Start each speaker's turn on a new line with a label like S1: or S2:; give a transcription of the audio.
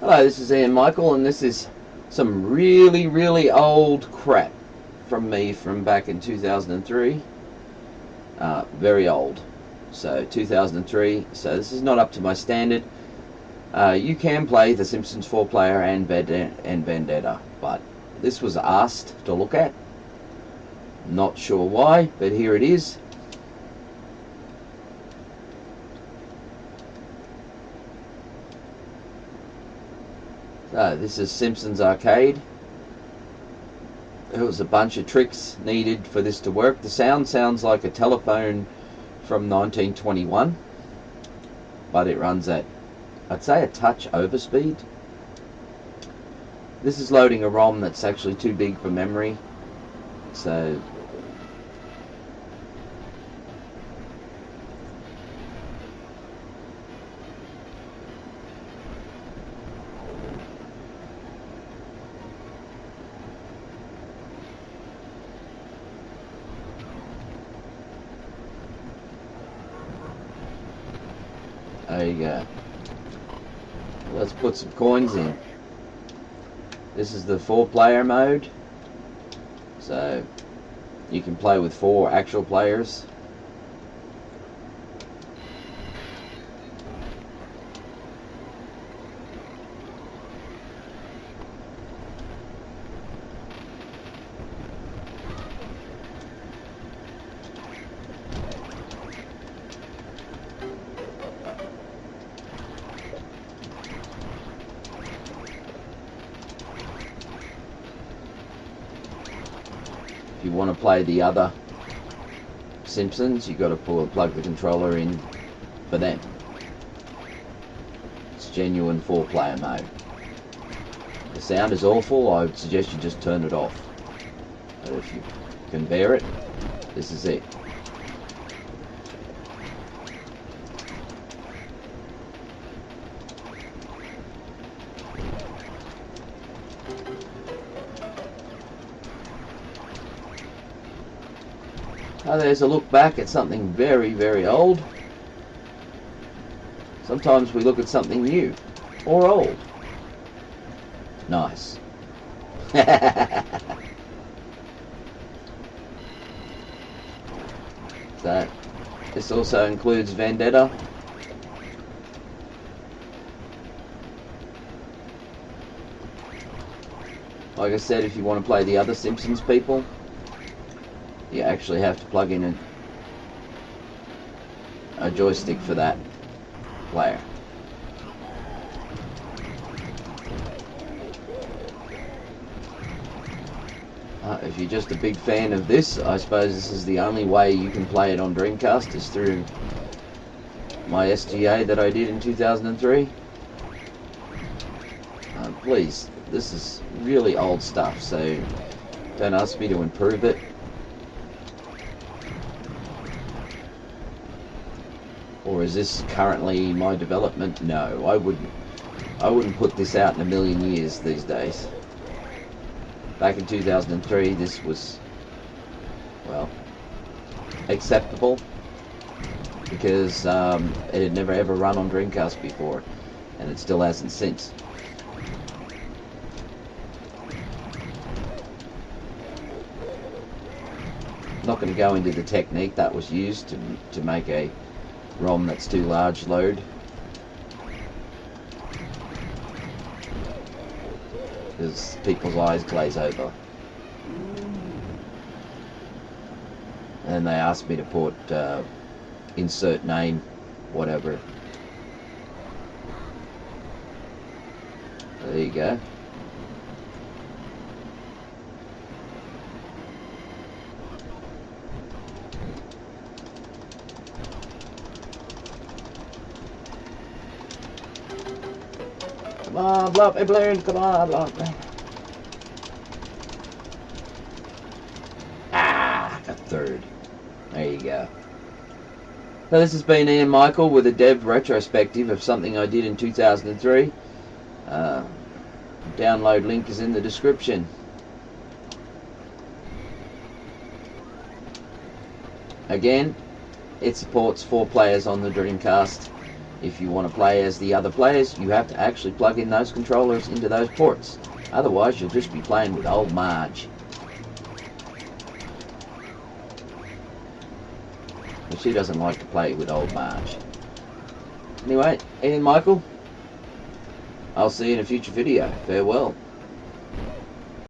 S1: Hello, this is Ian Michael, and this is some really old crap from me from back in 2003. Very old. So 2003. So this is not up to my standard. You can play The Simpsons 4-player and Vendetta, but this was asked to look at. Not sure why, but here it is. So this is Simpsons Arcade. There was a bunch of tricks needed for this to work. The sound sounds like a telephone from 1921, but it runs at, I'd say, a touch overspeed. This is loading a ROM that's actually too big for memory, so there you go. Let's put some coins in. This is the 4-player mode, so you can play with 4 actual players. If you want to play the other Simpsons, you got to plug the controller in for them. It's genuine 4-player mode. The sound is awful. I would suggest you just turn it off. But if you can bear it, this is it. Oh, there's a look back at something very old. Sometimes we look at something new or old. Nice. So this also includes Vendetta. Like I said, if you want to play the other Simpsons people, you actually have to plug in a joystick for that player. If you're just a big fan of this, I suppose this is the only way you can play it on Dreamcast, is through my SGA that I did in 2003. Please, this is really old stuff, so don't ask me to improve it. Or is this currently my development? No, I wouldn't put this out in a million years these days. Back in 2003, this was, well, acceptable, because it had never ever run on Dreamcast before, and it still hasn't since. I'm not going to go into the technique that was used to make a ROM that's too large load, because people's eyes glaze over. And they asked me to put insert name, whatever. There you go. Come on, blow up a balloon, come on, blow up. Got third. There you go. So this has been Ian Michael with a dev retrospective of something I did in 2003. Download link is in the description. Again, it supports 4 players on the Dreamcast. if you want to play as the other players, you have to actually plug in those controllers into those ports. Otherwise, you'll just be playing with old Marge. But she doesn't like to play with old Marge. Anyway, Ian Michael, I'll see you in a future video. Farewell.